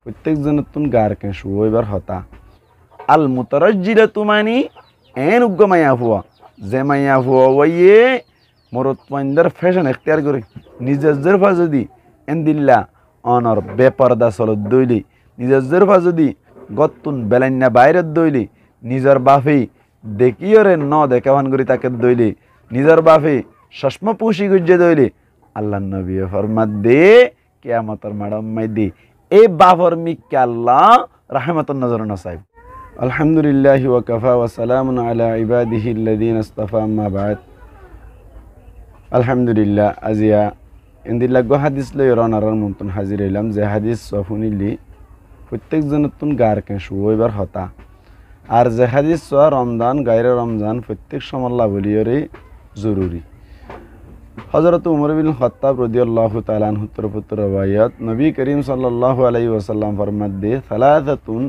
প্রত্যেকজনের তুন গার কে শুইবার হতা আল মুতারাজ্জিলাতু মানি এন উগ্গ মাইয়া ফুয়া যে মাইয়া ফুয়া ওয়ে মরত পয়েন্দার ফ্যাশন এখতিয়ার করে নিজের জেরফা যদি এন দিল্লা অনর বেপরদা চলত দইলি নিজের জেরফা যদি গত্তুন বেলান্না বাইরের দইলি নিজের বাফি দেখিওরে ন দেখাবান করি তাকে দইলি নিজের বাফি চশমা পুষি গুজ্জে দইলি আল্লাহ নবী ফরমাত দে কিয়ামতের মাডম মাইদি এই বাফর মিক্কে আল্লাহ রাহমাতুন নজর নসাইব আলহামদুলিল্লাহি ওয়া কাফা ওয়া সালামুন আলা ইবাদিহি আল্লাযীনা ইসতাফা আম্মা বা'দ আলহামদুলিল্লাহ আজিয়া ইন্দিল্লাহ হাদিস লই রনারর মন্তন হাজির হইলাম যে হাদিস সফুনিলি প্রত্যেকজনের তুন গার কে শুইবার হতা আর যে হাদিস রমজান গায়রে রমজান প্রত্যেক সমল্লা বলিয়রে জরুরি হযরত উমর বিন খাত্তাব রাদিয়াল্লাহু তাআলা আনহু পুত্র রওয়ায়াত নবী করিম সাল্লাল্লাহু আলাইহি ওয়াসাল্লাম ফরমাত দে সালাসাতুন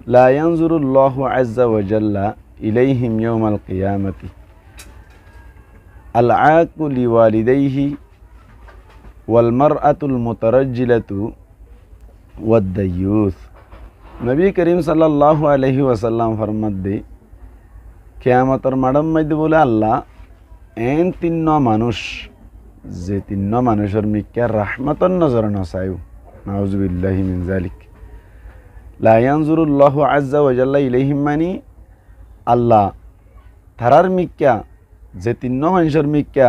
লা ইয়ানজুরুল্লাহু আযজা ওয়া জাল্লা ইলাইহিম ইয়াউমাল কিয়ামাতি আল আaqu লিওয়ালিদাইহি ওয়াল মারআতুল মুতারাজ্জিলাতু ওয়াদ দায়ুস নবী করিম সাল্লাল্লাহু আলাইহি ওয়াসাল্লাম ফরমাত দে কিয়ামতের মাডম মধ্যে বলে আল্লাহ এন তিন্ন মানুষ যে তিন্ন মানুষের মিক্কা রাহমাতন নজর নসাইব নাউজুবিল্লাহি মিন যালিক লা ইয়ানজুরুল্লাহু আযজা ওয়া জাল্লা ইলাইহিম মানি আল্লাহ তারার মিক্কা যে তিন্ন মানুষের মিক্কা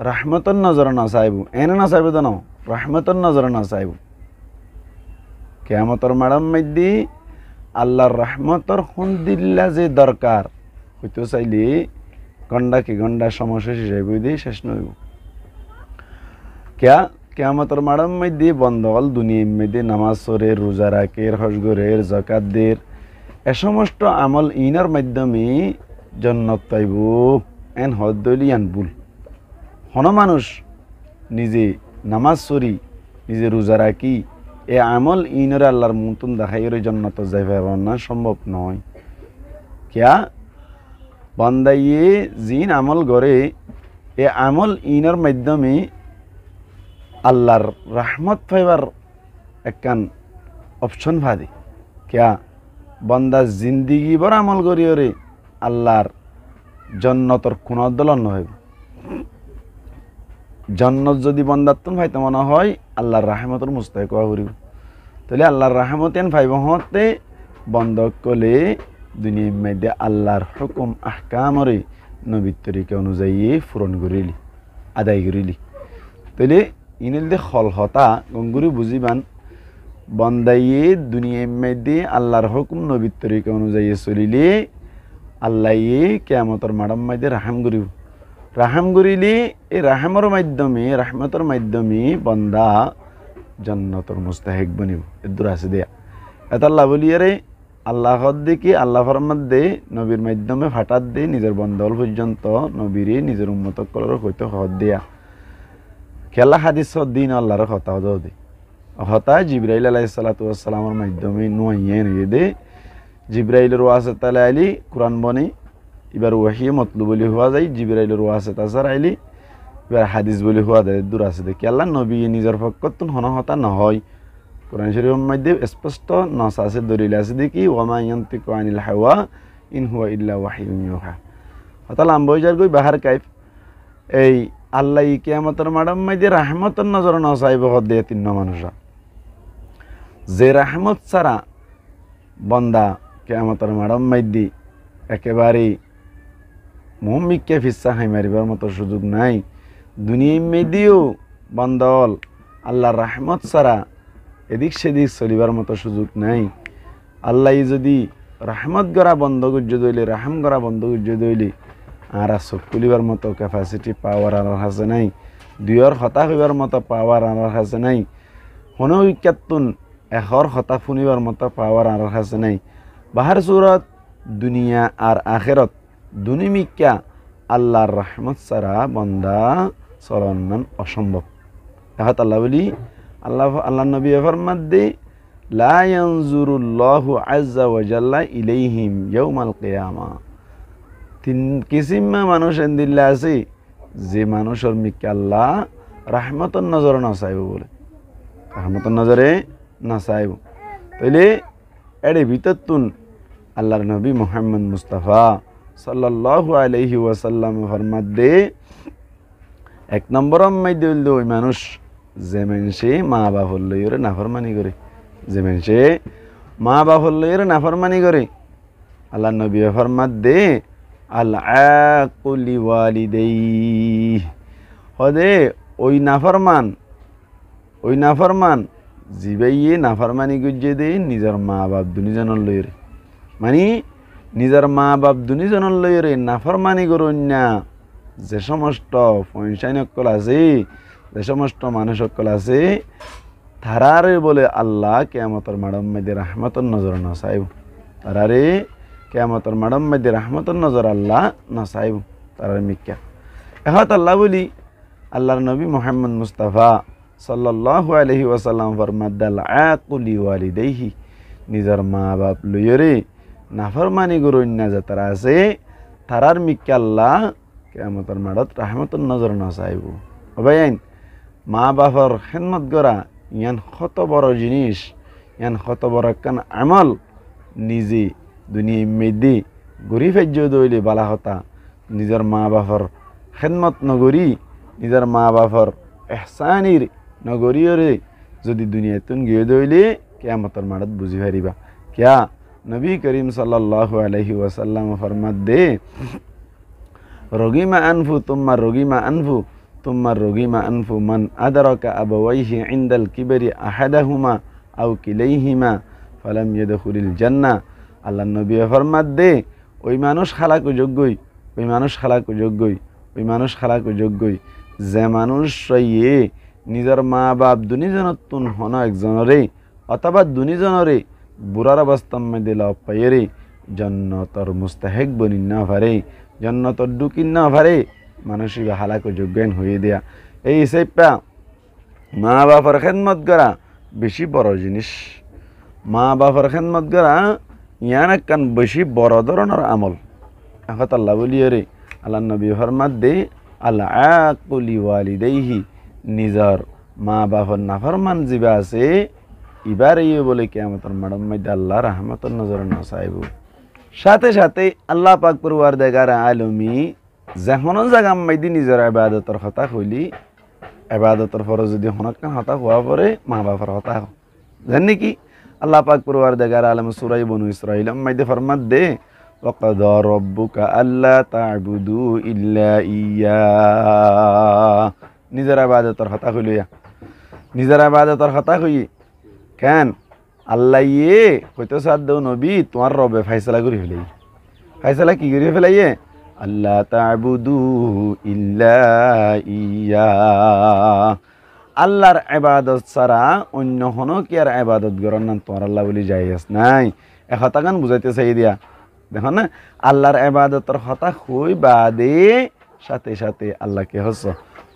রাহমাতন নজর নসাইব এনে নসাইব তো না রাহমাতন নজর নসাইব কিয়ামতের মাডম মধ্যে আল্লাহর রহমতর হুন্দিল্লা যে দরকার হইতো চাইলে গন্ডা কি গন্ডা সমস্যা হিসাবে দিয়ে শেষ নইব কিয়ামতের মাডম মধ্যে বন্ধল দুনিয়ার মধ্যে নামাজ সরে রোজা রাখের হজগরের জাকাতদের এ সমস্ত আমল ইনার মাধ্যমে জান্নাত পাইব এন হদ্দলি আন বুল হন মানুষ নিজে নামাজ সরি নিজে রোজা রাখি এ আমল ইনরে আল্লাহর মতন দেখাইরে জান্নাত যাইবার না সম্ভব নয় কিয়া বান্দাইয়ে জিন আমল করে এ আমল ইনার মাধ্যমে আল্লাহর রহমত পাইবার একখান অপশন ভাদে কিয়া বান্দা জিন্দিগি বড় আমল করিওরে আল্লাহর জান্নাতর কোন দলন হইব জান্নাত যদি বান্দাতুন ভাইতে মনে হয় আল্লাহর রহমতের মুস্তাহিক হওয়া করিব তাহলে আল্লাহর রহমত এন ভাইব হতে বন্ধ করলে দুনিয়ার মধ্যে আল্লাহর হুকুম আহকামরে নবীর তরিকা অনুযায়ী পূরণ করিলি আদায় করিলি তাহলে ইনিল দে হল হতা গঙ্গুরি বুঝিবান বন্দাইয়ে দুনিয়ার মধ্যে আল্লাহর হুকুম নবীর তরিকা অনুযায়ী চলিলে আল্লাহ কিয়ামতের মাডম মধ্যে রাহাম করিব রাহাম করিলে এই রাহামর মাধ্যমে রাহমতের মাধ্যমে বন্দা জান্নাতের মুস্তাহিক বনিব এদুর আছে দেয়া এটা আল্লাহ বলিয়ারে আল্লাহ দেখি আল্লাহ ফরমাত দে নবীর মাধ্যমে ফাটাত দে নিজের বন্ধল পর্যন্ত নবীরে নিজের উম্মত কলর হইতে হদ দেয়া খেলা হাদিস দিন আল্লাহর হতাও দে হতা জিব্রাইল আলাইহিস সালাতু ওয়াস সালামের মাধ্যমে নুয়াইয়ে নিয়ে দে জিব্রাইলের ওয়াসিতা আলী কুরআন বনে এবার ওয়াহি মতলুব বলি হওয়া যায় জিব্রাইলের ওয়াসিতা সার আইলি এবার হাদিস বলি হওয়া যায় দূর আছে দেখি আল্লাহ নবী নিজের পক্ষতুন হন হতা নহয় কোরআন শরীফের মধ্যে স্পষ্ট নস আছে দলিল আছে দেখি ওয়ামা ইয়ানতিকু আনিল হাওয়া ইন হুয়া ইল্লা ওয়াহিয়ুন ইউহা হতা লাম্বইজার গই বাহার কাইফ এই আল্লাহ কিয়ামতের মাডম মধ্যে রাহমতের নজর নসাইব হদে তিন্ন মানুষা যে রাহমত ছাড়া বন্দা কিয়ামতের মাডম মধ্যে একেবারে মুমিককে ফিসা হাই মারিবার মতো সুযোগ নাই দুনিয়ার মধ্যেও বন্দল আল্লাহর রহমত ছাড়া এদিক সেদিক চলিবার মতো সুযোগ নাই আল্লাহ যদি রহমত গড়া বন্ধ গুজ্জ দইলে রাহাম গড়া বন্ধ গুজ্জ দইলে আর চোখ খুলিবার মতো ক্যাপাসিটি পাওয়ার আর আছে নাই দুইয়ের হতা হইবার মতো পাওয়ার আর আছে নাই কোনো উইক্যাতুন এহর হতা ফুনিবার মতো পাওয়ার আর আছে নাই বাহার সুরত দুনিয়া আর আখেরত দুনিমিকা আল্লাহর রহমত ছাড়া বন্দা চলন অসম্ভব এহত আল্লাহ বলি আল্লাহ নবী ফরমাত দে লা ইয়ানজুরুল্লাহু আযজা ওয়া জাল্লা ইলাইহিম ইয়াউমাল কিয়ামা তিন কিসিমা মানুষ এন্দিল্লা আছে যে মানুষের মিকে আল্লাহ রহমতের নজরে নসাইব বলে রহমতের নজরে না চাইব। তাইলে এর ভিতর তুন আল্লাহর নবী মুহাম্মদ মুস্তাফা সাল্লাল্লাহু আলাইহি ওয়াসাল্লাম ফরমাত দে 1 নম্বর মধ্যে হইল ওই মানুষ যে মানুষে মা বাপর লইরে নাফরমানি করে, যে মানুষে মা বাপর লইরে নাফরমানি করে। আল্লাহর নবী ফরমাত দে আল আকুলি ওয়ালিদাইহি হদে ওই নাফরমান জিবাইয়ে নাফরমানি গুজে দে নিজের মা বাপ দুনিজনের লইরে, মানে নিজের মা বাপ দুনিজনের লইরে নাফরমানি করুন না। যে সমস্ত পয়সাইনকল আছে, যে সমস্ত মানুষ সকল আছে, তারারে বলে আল্লাহ কিয়ামতের মাড়ম মধ্যে রহমতের নজর না চাইব, তারারে কিয়ামতের মাড়ম মধ্যে রহমতের নজর আল্লাহ না চাইব, তারার মিক্কা এহত আল্লাহ বলি আল্লাহর নবী মুহাম্মদ মুস্তাফা সাল্লাল্লাহু আলাইহি ওয়াসাল্লাম ফরমাত দাল আকুলি ওয়ালিদাইহি নিজের মা বাপ লইরে নাফরমানি করুন না যে তারা আছে, তারার মিক্কা আল্লাহ কিয়ামতের মাড়ত রহমতের নজর না চাইব। ভাইয়াইন, মা বাপর খেদমত করা ইয়ান কত বড় জিনিস, ইয়ান কত বড় একখান আমল। নিজে দুনিয়া মেদি গড়ি ফেজ্য দইলে বালা হতা, নিজের মা বাপর খেদমত নগরী, নিজের মা বাপর এহসানির নগরীয়রে যদি দুনিয়াতুন গিয়ে দইলে কিয়ামতের মাড়ত বুঝি পারিবা। কিয়া নবী করিম সাল্লাল্লাহু আলাইহি ওয়াসাল্লাম ফরমাত দে রগিমা আনফু তুম্মা রগিমা আনফু তুম্মা রগিমা আনফু মান আদরাকা আবাওয়াইহি ইনদাল কিবরি আহাদাহুমা আও কিলাইহিমা ফালাম ইয়াদখুলিল জান্নাহ। আল্লাহর নবী ফরমাত দে ওই মানুষ খালাকু যোগ্যই, ওই মানুষ খালাকু যোগ্যই, ওই মানুষ খালাকু যোগ্যই যে মানুষ ইয়ে নিজের মা বাপ দুনিজনতুন হন একজনরে অথবা দুনিজনরে বুড়ার অবস্থার মধ্যে লাভ পাইরে জন্নতর মুস্তাহেক বনি না পারে, জন্নতর ঢুকিন না পারে, মানসিক হালাকু যোগ্যান হয়ে দেয়া। এই হিসেবটা মা বাপের খেদমত করা বেশি বড় জিনিস। মা বাপের খেদমত করা ইয়ান একখান বেশি বড় ধরনের আমল। এখন আল্লাহ বলিয়ে রে আল্লাহ নবী ফরমাত দে আল্লাহ আকুলি ওয়ালিদাইহি নিজের মা বাপর নাফরমান জিবা আছে এবার ইয়ে বলে কিয়ামতের মাড়ম মধ্যে আল্লাহ রহমতের নজর না চাইব। সাথে সাথে আল্লাহ পাক পরওয়ারদিগার আলমী যেন জায়গা মধ্যে নিজের ইবাদতের কথা কইলি, ইবাদতের পরে যদি হনকান হতা হওয়া পরে মা বাপের হতা জানি কি আল্লাহ পাক পরওয়ারদিগার আলম সূরা বনু ইসরাঈল মধ্যে ফরমাত দে ওয়াকাদা রাব্বুকা আল্লা তা'বুদু ইল্লা ইয়্যা নিজের ইবাদতের কথা কইলিয়া, নিজের ইবাদতের কথা কই কেন আল্লাহ ইয়ে কইতে সাদ নবী তোমার রবে ফয়সালা করি ফেলাই, ফয়সালা কি করি ফেলাইয়ে আল্লাহ তা'বুদু ইল্লা ইয়্যা আল্লাহর ইবাদত ছাড়া অন্য কোনো কি আর ইবাদত করার নাম তোমার আল্লাহ বলি জায়েজ নাই। এ কথাখান বুঝাইতে চাই দিয়া দেখো না আল্লাহর ইবাদতের কথা কই বাদে সাথে সাথে আল্লাহকে হস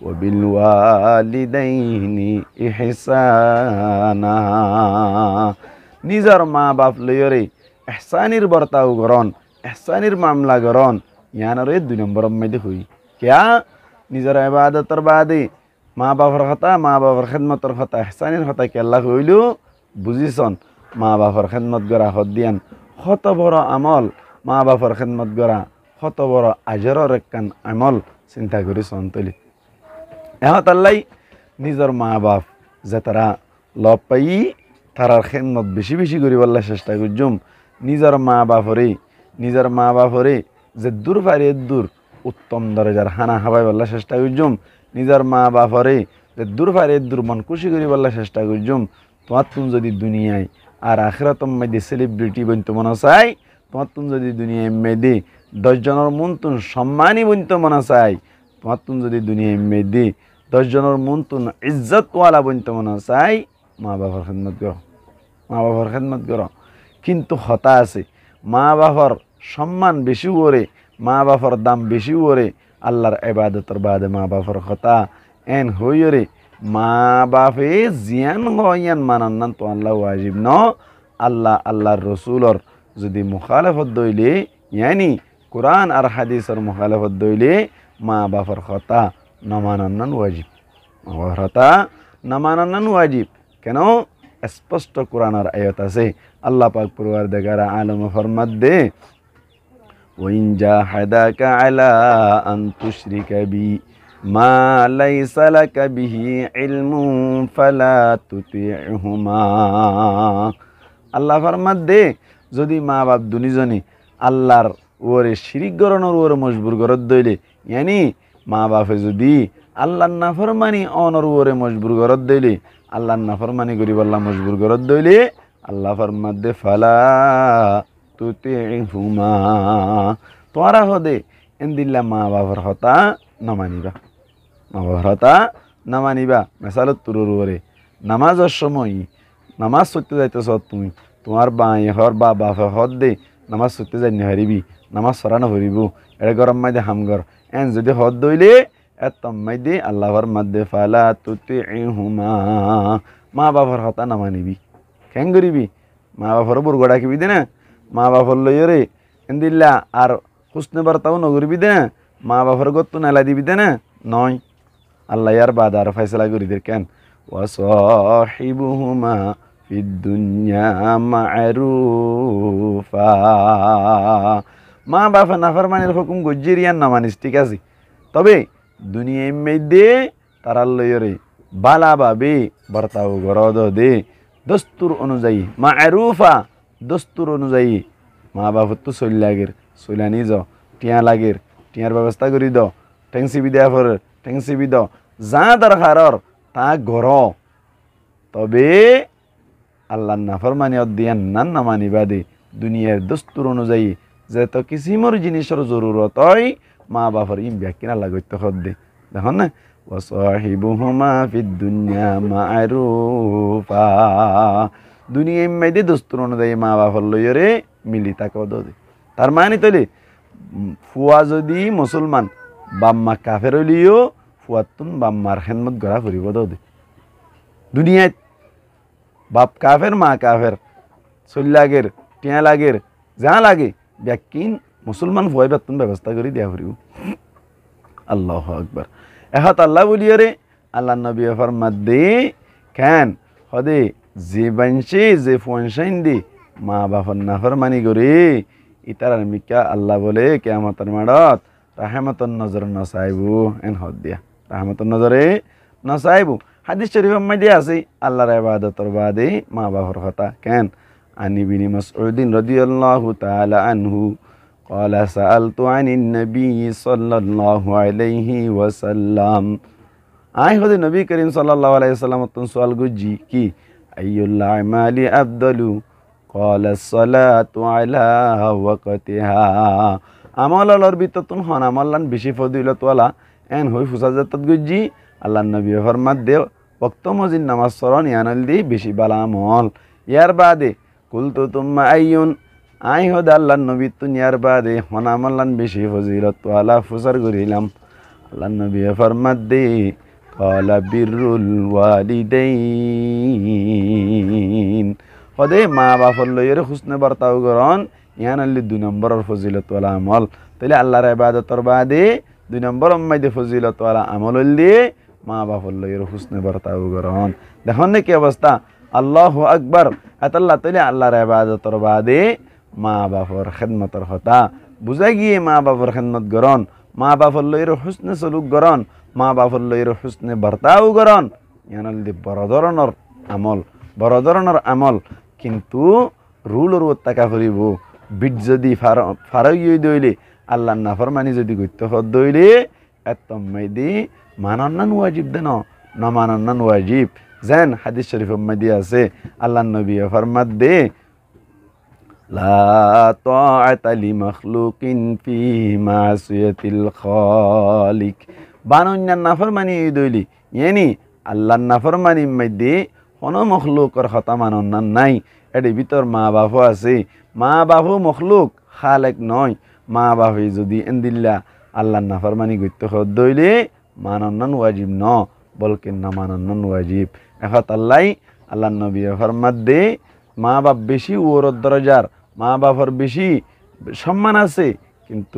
ওয়াবিল ওয়ালিদাইনি ইহসানা নিজের মা বাপ লইরে ইহসানির বর্তাও করন, ইহসানির মামলা করন ইয়ানরে 2 নম্বর মধ্যে হই। কিয়া নিজের ইবাদতের বাদে মা বাবার কথা, মা বাবার খেদমতের কথা, ইহসানির কথা কি আল্লাহ কইল বুঝিছন। মা বাবার খেদমত করা হদ দিয়ান কত বড় আমল, মা বাবার খেদমত করা কত বড় আজরের একখান আমল চিন্তা করি সন্তলি। এহত আল্লাহ নিজের মা বাপ যে তারা লব পাই তারার খেদমত বেশি বেশি করিবার চেষ্টা করছুম। নিজের মা বাপরে যে দূর পারে দূর উত্তম দরজার খানা খাবাইবার চেষ্টা করছুম। নিজের মা বাপরে যে দূর পারে দূর মন খুশি করিবার চেষ্টা করছুম। তোমার তুমি যদি দুনিয়ায় আর আখিরাতম মধ্যে সেলিব্রিটি বনতে মনে চাই, তোমার তুমি যদি দুনিয়ায় মেদি 10 জনের মন তুন সম্মানী বনতে মনে চাই, তোমার তুমি যদি দুনিয়ায় মেদি 10 জনের মন তুন ইজ্জতওয়ালা বনতে মনে চাই, মা বাবার খেদমত করো, মা বাবার খেদমত করো। কিন্তু হতা আছে মা বাবার সম্মান বেশি ওরে, মা বাবার দাম বেশি ওরে আল্লাহর ইবাদতের বাদে মা বাবার কথা এন হইরে মা বাপে জিয়ান হইয়ান মানান তো আল্লাহ ওয়াজিব ন। আল্লাহ আল্লাহর রসুলর যদি মুখালেফত দইলে ইয়ানি কোরআন আর হাদিসের মুখালেফত দইলে মা বাপর কথা না মানান ওয়াজিব, মা বাবার কথা না মানান ওয়াজিব। কেন স্পষ্ট কোরআনের আয়াত আছে আল্লাহ পাক পরওয়ারদিগার আলম ফরমাত দে ওয়াইন জাহাদাকা আলা আন তুশরিকা বি মা লাইসা লাকা বিহি ইলমুন ফালা তুতি'হুমা আল্লাহ ফরমাত দে যদি মা বাপ দুনিজনে আল্লাহর ওরে শিরিক গরনের ওরে মজবুর গরত দইলে ইয়ানি মা বাপে যদি আল্লাহর নাফরমানি অনর ওরে মজবুর গরত দইলে আল্লাহর নাফরমানি গরিব আল্লাহ মজবুর গরত দইলে আল্লাহ ফরমাত দে ফালা তুতি'হুমা তোরা হদে এন্দিল্লা মা বাবার হতা নামানিবা মা বাবার হতা নামানিবা মেসালত তুরুর ওরে নামাজের সময় নামাজ পড়তে যাইতেছ তুমি তোমার বাই হর বা বাপে হদ দে নামাজ পড়তে যাই হারিবি নামাজ সরানো হরিব এটা গরম মাইদে হামগর এন যদি হদ দইলে এতম মাইদে আল্লাহর মাদ্দে ফালা তুতি'হুমা মা বাবার হতা নামানিবি কেন করিবি মা বাবার বুর্গ ডাকিবি দে না মা বাবার লইরে এন্দিল্লা আর হুসনে বার্তাও নগরিবি দে না মা বাবার গত্ত নেলা দিবি দে না নয় আল্লাহ ইয়ার বাদ আর ফয়সালা করি দে কেন ওয়াসাহিবুহুমা ফিদ দুনিয়া মা'রুফা মা বাবা নাফরমানির হুকুম গজ্জিরিয়ান না মানিস ঠিক আছে তবে দুনিয়ার মধ্যে তারার লইরে বালাভাবে বর্তাও গরদ দে দস্তুর অনুযায়ী মা'রুফা দস্তুর অনুযায়ী মা বাবা তো চল লাগের চলানি য টিয়া লাগের টিয়ার ব্যবস্থা করি দ টেংসিবি দেয়া ফর টেংসিবি দ যা দরকারর তা গর তবে আল্লাহ নাফরমানি অদিয়ান নান নামানিবা দে দুনিয়ার দস্তুর অনুযায়ী যে তো কিসিমর জিনিসের জরুরত হয় মা বাবার ইম ব্যাকিনা লাগতে হদ দে দেখুন না ওয়াসাহিবুহুমা ফিদ দুনিয়া মা'রুফা দুনিয়া ইম্মাইদে দস্তুর অনুযায়ী মা বাবার লইরে মিলি তাকে দে তার মানে তলে ফুয়া যদি মুসলমান বাম্মা কাফের হইলিও ফুয়াতুন বাম্মার খেদমত গড়া ফুরিব দে দুনিয়ায় বাপ কাফের মা কাফের চল লাগের টিয়া লাগের যা লাগে ব্যাকিন মুসলমান ফুয়াই বেতন ব্যবস্থা করে দেওয়া ফুরিব আল্লাহু আকবার এহত আল্লাহ বলিয়রে আল্লাহ নবী ফরমাত দে কেন হদে যে বানছে যে ফুয়ানসাইন দি মা বাপর নাফরমানি করে ইতার মিকা আল্লাহ বলে কিয়ামতের মাঠত রাহমাতুন নজর নসাইবু এন হদ দিয়া রাহমাতুন নজরে নসাইবু হাদিস শরীফের মধ্যে আছে আল্লাহর ইবাদতের বাদে মা বাবার কথা কেন আনি বিন মাসউদ রাদিয়াল্লাহু তাআলা আনহু قال سألت عن النبي صلى الله عليه وسلم আই হদে নবী করিম সাল্লাল্লাহু আলাইহি ওয়াসাল্লাম তন সওয়াল গুজি কি আইয়ুল আমালি আফদালু قال الصلاة على وقتها আমলর ভিতর তুন হন আমলান বেশি ফজিলত ওয়ালা এন হই ফুসাজাত গুজি আল্লাহ নবী ফরমাত দে ওয়াক্ত মজিন নামাজ সরণ ইয়ানাল দি বেশি বালা আমল ইয়ার বাদে কুলতু তুম্মা আইয়ুন আই হদ আল্লাহ নবী তুন ইয়ার বাদে হন আমলান বেশি ফজিলত ওয়ালা ফুসার করিলাম আল্লাহ নবী ফরমাত দে قال بر الوالدين হদে মা বাপর লইরে হুসনে বার্তাও করন ইয়ান আল্লি 2 নম্বরের ফজিলত ওয়ালা আমল তাইলে আল্লাহর ইবাদতের বাদে 2 নম্বর মধ্যে ফজিলত ওয়ালা আমল হইলে মা বাপর লইরে হুসনে বার্তাও করন দেখুন কি অবস্থা আল্লাহু আকবার আতাল্লাহ তাইলে আল্লাহর ইবাদতের বাদে মা বাপর খিদমতের কথা বুঝা গিয়ে মা বাপর খিদমত করন মা বাপর লইরে হুসনে সলুক করন মা বাপর লইরে হুসনে বার্তাও করন ইয়ান আল্লি বড় ধরনের আমল কিন্তু রুলর ওত্তাকা করিব বিট যদি ফারাই দইলে আল্লাহ নাফরমানি যদি গত্য হদ দইলে এতম মাইদি মানন্নান ওয়াজিব দেন না মানন্নান ওয়াজিব যেন হাদিস শরীফের মধ্যে আছে আল্লাহ নবী ফরমাত দে লা তাআতা লি মাখলুকিন ফি মাসিয়াতিল খালিক বানন্নান নাফরমানি দইলি ইয়ানি আল্লাহ নাফরমানি মধ্যে কোনো মখলুকর কথা মানন্নান নাই এর ভিতর মা বাপও আছে মা বাপও মখলুক খালেক নয় মা বাপে যদি এন্দিল্লা আল্লাহ নাফরমানি গত্য হদ দইলে মানন্নান ওয়াজিব ন বলকে না মানন্নান ওয়াজিব এখত আল্লাহ নবী ফরমাত দে মা বাপ বেশি ওর দরজার মা বাপর বেশি সম্মান আছে কিন্তু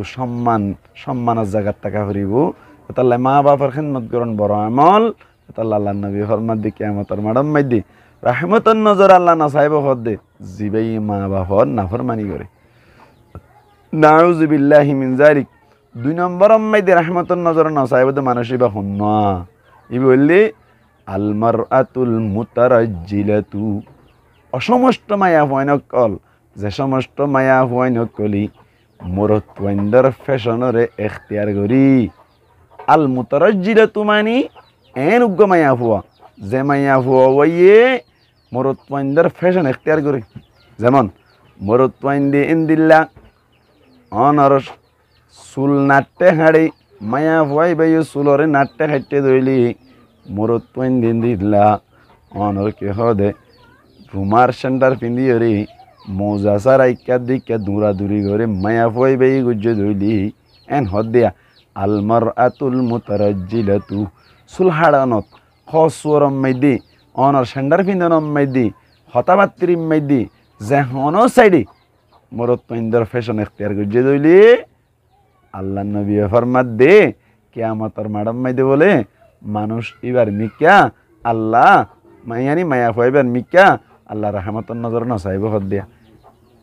সম্মানের জায়গার টাকা ফুরিব তাল্লাই মা বাপর খিদমত করন বড় আমল তাল্লা আল্লাহ নবী ফরমাত দে কিয়ামতের মাঠের মধ্যে রাহমতন নজর আল্লাহ না চাইব হদ্দে জিবাই মা বাপর নাফরমানি করে। নাউযুবিল্লাহি মিন যালিক। 2 নম্বর মাইদে রাহমতন নজর না চাইব তো মানুষ ইবা হন্ন ই বললি আল মারআতুল মুতারাজ্জিলাতু, অসমষ্ট মায়া হয়নকল, যে সমস্ত মায়া হয়নকলি মরত্বন্দর ফ্যাশনরে এখতিয়ার করি। আল মুতারাজ্জিলাতু মানি এন উগ্র মায়া হুয়া, যে মায়া হুয়া ওয়ে মরত্বন্দর ফ্যাশন এখতিয়ার করি। যেমন মরত্বন্দি ইন্দিল্লা অনর চুল নাট্যে হাড়ি মায়া ভয় বাই চুলরে নাট্যে হাঁটতে ধরলি মরত্বন্দি দিল্লা অনর কে হদে রুমার সেন্টার পিন্দিয়রি মৌজা সার আইকা দিকা দূরাদূরি করে মায়া ভয় বাই গুজ্জ ধরলি এন হদ্দিয়া আলমার আতুল মুতারাজ্জিলাতু চুল হাড়ানত খসুরম মাইদি অনর সেন্টার পিন্দনম মাইদি হতাবাত্তির মাইদি যে হন সাইডে মরত্বন্দর ফ্যাশন এখতিয়ার গুজ্জ ধরলি আল্লাহ নবী ফরমাত দে কিয়ামতের মাডাম মাইদে বলে মানুষ এবার মিক্কা আল্লাহ মায়ানি মায়া হইবার মিক্কা আল্লাহ রাহমাতন নজর না চাইব হদ দিয়া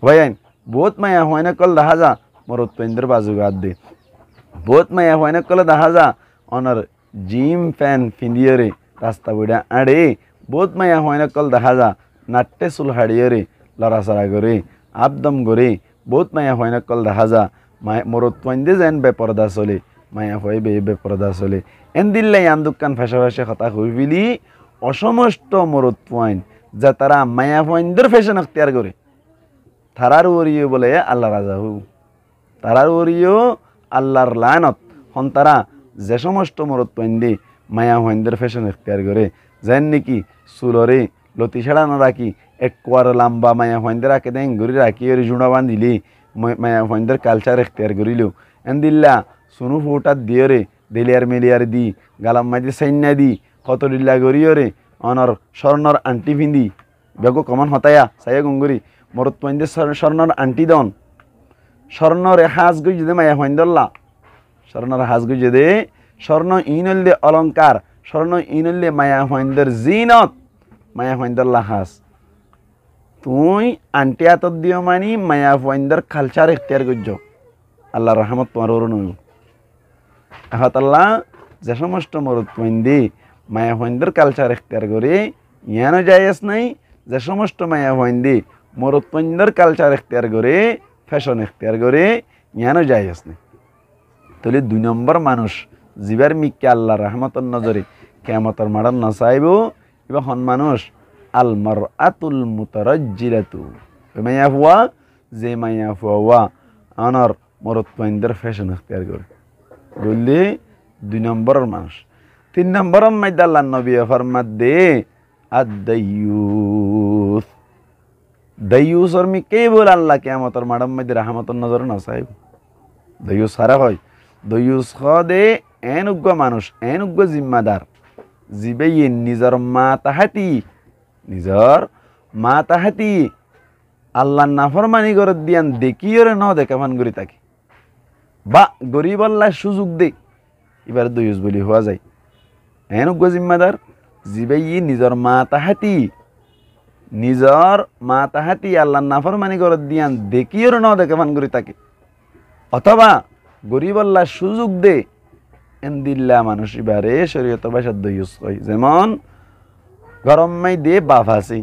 ভাইন বহুত মায়া হয় না কল দেখা যা মরত্বন্দর বাজু গাদ দে বহুত মায়া হয় না কল দেখা যা অনর জিম ফ্যান ফিন্দিয়রে রাস্তা বুড়া আড়ে বহুত মায়া হয় না কল দেখা যা নাট্যে চুল হাড়িয়রে লড়াচড়া করে আবদম করে বহুত মায়া হয় না কল দেখা যা মায়া মরত্বন্দে যেন বেপরদা চলে মায়া হয় বেপরদা চলে এন দিল্লাই আন দোকান ফেসে ফেসে কথা হই ফিলি অসমস্ত মরত্বইন যা তারা মায়া ফইন্দর ফ্যাশন এখতিয়ার করে তারার ওরিও বলে আল্লাহ রাজা হু, তারার ওরিও আল্লাহর লানত হন তারা যে সমস্ত মরত্বইন্দি মায়া ফইন্দর ফ্যাশন এখতিয়ার করে যেন নাকি চুলরে লতি ছাড়া না রাখি এক কোয়ার লাম্বা মায়া ফইন্দর রাখে দেন ঘুরি রাখি ওর জুড়া বান্ধিলি মায়া ফইন্দর কালচার এখতিয়ার করিল এন দিল্লা সুনু ফুটাত দিয়রে দেলিয়ার মেলিয়ার দি গালাম মাইদি সাইন্যা দি কত দিল্লা গরিয়রে অনর স্বর্ণর আন্টি ফিন্দি বেগো কমন হতায়া সাইয়া গঙ্গুরি মরত্বইন্দে স্বর্ণর আন্টি দন স্বর্ণরে হাজ গই যদি মায়া ফইন্দল্লা স্বর্ণর হাজ গই যদি স্বর্ণ ইনল্লে অলংকার স্বর্ণ ইনল্লে মায়া ফইন্দর জিনত মায়া ফইন্দল্লা হাজ তুই আন্টি আতত দিও মানি মায়া ফইন্দর কালচার এখতিয়ার করছ আল্লাহ রহমত তোমার ওর নয় আল্লাহ যে সমস্ত মরত্বইন্দি মায়া ফইন্দর কালচার এখতিয়ার করে ইয়ানো জায়েজ নাই, যে সমস্ত মায়া ফইন্দি মরত্বইন্দর কালচার এখতিয়ার করে ফ্যাশন এখতিয়ার করে ইয়ানো জায়েজ নাই। তাহলে 2 নম্বর মানুষ জিবার মিক্কে আল্লাহ রহমতর নজরে কিয়ামতের মাডার না চাইব এবার হন মানুষ আল মারআতুল মুতারাজ্জিলাতু মায়া হুয়া, যে মায়া হুয়া আনর মরত্বইন্দর ফ্যাশন এখতিয়ার করে বললি 2 নম্বরের মানুষ। 3 নম্বরের মধ্যে আল্লাহ নবী ফরমাত দে আদ-দায়ুস, দায়ুসর মি কে বল আল্লাহ কিয়ামতের মাডার মধ্যে রহমতর নজর না চাইব। দায়ুস সারা হয় দায়ুস খদে এন উগ্র মানুষ এন উগ্র জিম্মাদার জিবে নিজের মা তাহাতি আল্লাহ নাফরমানি করে দিয়ান দেখিওরে ন দেখামান করি তাকে বা গরিব আল্লাহ সুযোগ দে এবার দয়ুস বলি হওয়া যায়। এন উগ্র জিম্মাদার জিবে নিজের মা তাহাতি আল্লাহ নাফরমানি করে দিয়ান দেখিওরে ন দেখামান করি তাকে, অথবা গরিব আল্লাহ সুযোগ দে এন দিল্লা মানুষ এবারে শরীয়তের ভাষার দয়ুস কয়। যেমন গরম মাই দে বাপ আছে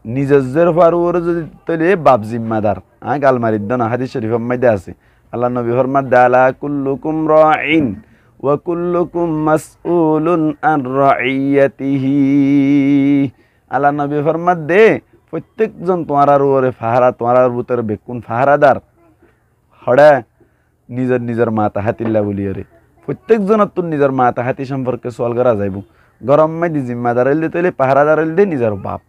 নিজের ফারুর যদি তৈলে বাপ জিম্মাদার গালমারিদ না হাদিস শরীফ মাইদে আছে আল্লাহ নবী ফরমাত দালা কুল্লুকুম রাইন ওয়া কুল্লুকুম মাসউলুন আন রাইয়াতিহি। আল্লাহ নবী ফরমাত দে প্রত্যেকজন তোমার ওরে ফাহারা তোমার ভিতরে বেকুন ফাহারাদার হড়া নিজের মা তাহাতিল্লা বলি রে প্রত্যেকজনের তোর নিজের মা তাহাতি সম্পর্কে সওয়াল করা যাইব। গরম মাইদি জিম্মাদার হইলে তৈলে পাহারাদার হইলে নিজের বাপ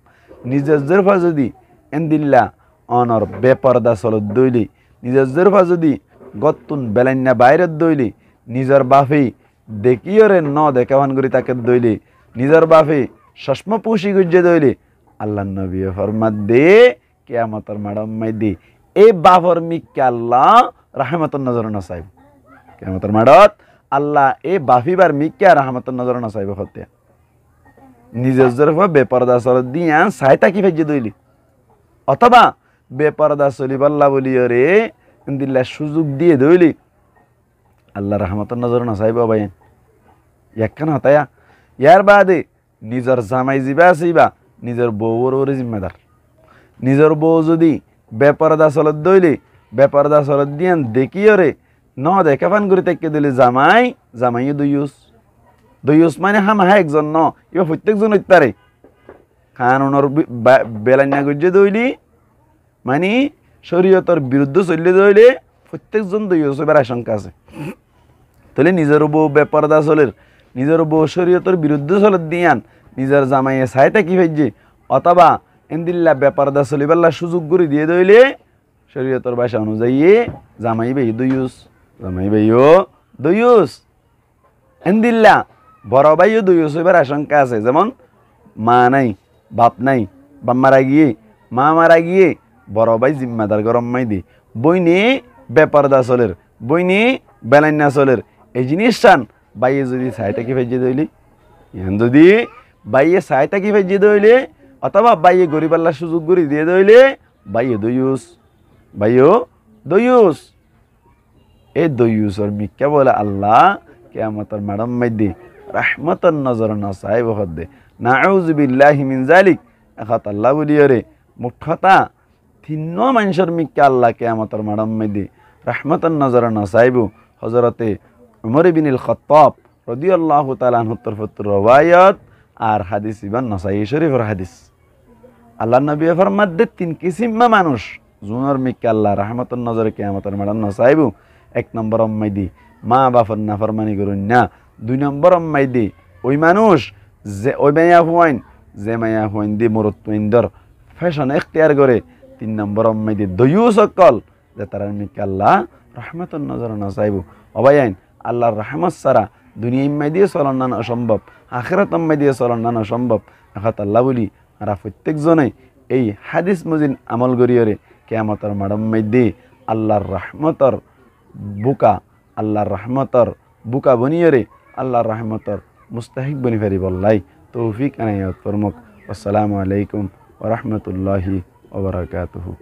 নিজের জেরফা যদি এন্দিল্লা অনর বেপরদা চলত দইলি নিজের জেরফা যদি গত্তুন বেলাইনা বাইরের দইলি নিজের বাপে দেখিওরে ন দেখাবান করি তাকে দইলি নিজের বাপে চশমা পুষি গুজে দইলি আল্লাহ নবী ফরমাত দে কিয়ামতের মাডাম মাইদি এই বাপর মিক্কে আল্লাহ রাহমতর নজর না চাইব। কিয়ামতের মাডত আল্লাহ এই বাফিবার মিক্কে রাহমতর নজর না চাইব হত্যা নিজের জরফা বেপরদা চলত দিয়া চাই থাকি ফেজে দইলি অথবা বেপরদা চলিবাল্লা বলি রে দিল্লা সুযোগ দিয়ে দইলি আল্লাহ রহমতের নজর না চাইব ভাই একখান হতায়া ইয়ার বাদে নিজের জামাই জিবা আছিবা নিজের বউর ওরে জিম্মেদার নিজের বউ যদি বেপরদা চলত দইলি বেপরদা চলত দিয়ান দেখিও রে ন দেখা ফান করে তেকে দিলে জামাইও দুইউস মানে হামাহা একজন ন এবার প্রত্যেকজন ইত্যারে কানুনের বেলান্না গজ্জে দইলি মানে শরীয়তর বিরুদ্ধে চললে দইলে প্রত্যেকজন দুইউস এবার আশঙ্কা আছে তাহলে নিজের বউ বেপরদা চলের নিজের বউ শরীয়তর বিরুদ্ধে চলত দিয়ান নিজের জামাইয়ে চাইতা কি ভাইজে অথবা এন্দিল্লা বেপরদা চলিবাল্লা সুযোগ করে দিয়ে দইলে শরীয়তর ভাষা অনুযায়ী জামাই ভাই দুইউস এন্দিল্লা বড় ভাইও দুইউস এবার আশঙ্কা আছে যেমন মা নাই বাপ নাই বাপ মারা গিয়ে মা মারা গিয়ে বড় ভাই জিম্মাদার গরম মাই দি বইনে বেপরদা চলের বইনে বেলান্না চলের এই জিনিস চান বাইয়ে যদি চাইটা কি ভেজে দইলি ইহান যদি বাইয়ে চাইটা কি ভেজে দইলে অথবা বাইয়ে গরিবাল্লার সুযোগ করে দিয়ে দইলে বাইয়ে দুইউস এই দুইউসর মিক্কা বলে আল্লাহ কিয়ামতের ম্যাডাম মাইদি রহমতের নজর না চাইব হদ্দে নাউযু বিল্লাহি মিন যালিক এখাত আল্লাহ বলিও রে মুঠতা তিন্ন মানুষের মিক্কা আল্লাহ কিয়ামতের ম্যাডাম মাইদি রহমতের নজর না চাইব হযরতে উমর ইবনুল খাত্তাব রাদিয়াল্লাহু তাআলা আনহু তরফতুর রওয়ায়াত আর হাদিস ইবন নাসাই শরীফের হাদিস আল্লাহ নবী ফরমাদ্দে তিন কিসিমা মানুষ জুনার মিক্কা আল্লাহ রহমতের নজরে কিয়ামতের ম্যাডাম না চাইব এক নম্বর মাইদি মা বাপের নাফরমানি করুন না দুই নম্বর মাইদি ওই মানুষ যে ওই মায়া হুয়াইন দি মরত্বইন্দর ফ্যাশন এখতিয়ার করে তিন নম্বর মাইদি দয়ুস অকল যে তারা মিক্কা আল্লাহ রহমতের নজর না চাইব অবাইন আল্লাহর রহমত সারা দুনিয়া ইম্মাই দিয়ে চলন নান অসম্ভব আখিরাত ইম্মাই দিয়ে চলন নান অসম্ভব এখাত আল্লাহ বলি আর প্রত্যেকজনে এই হাদিস মুজিন আমল করিয়রে কিয়ামতের মাডম্মাই দিয়ে আল্লাহর রহমতর বুকা বনিয়রে আল্লাহর রহমতর মুস্তাহিক বনি ফেরি বল্লাই তৌফিক আনাইয়াত ফরমুক। আসসালামু আলাইকুম ওয়া রাহমাতুল্লাহি ওয়া বারাকাতুহু।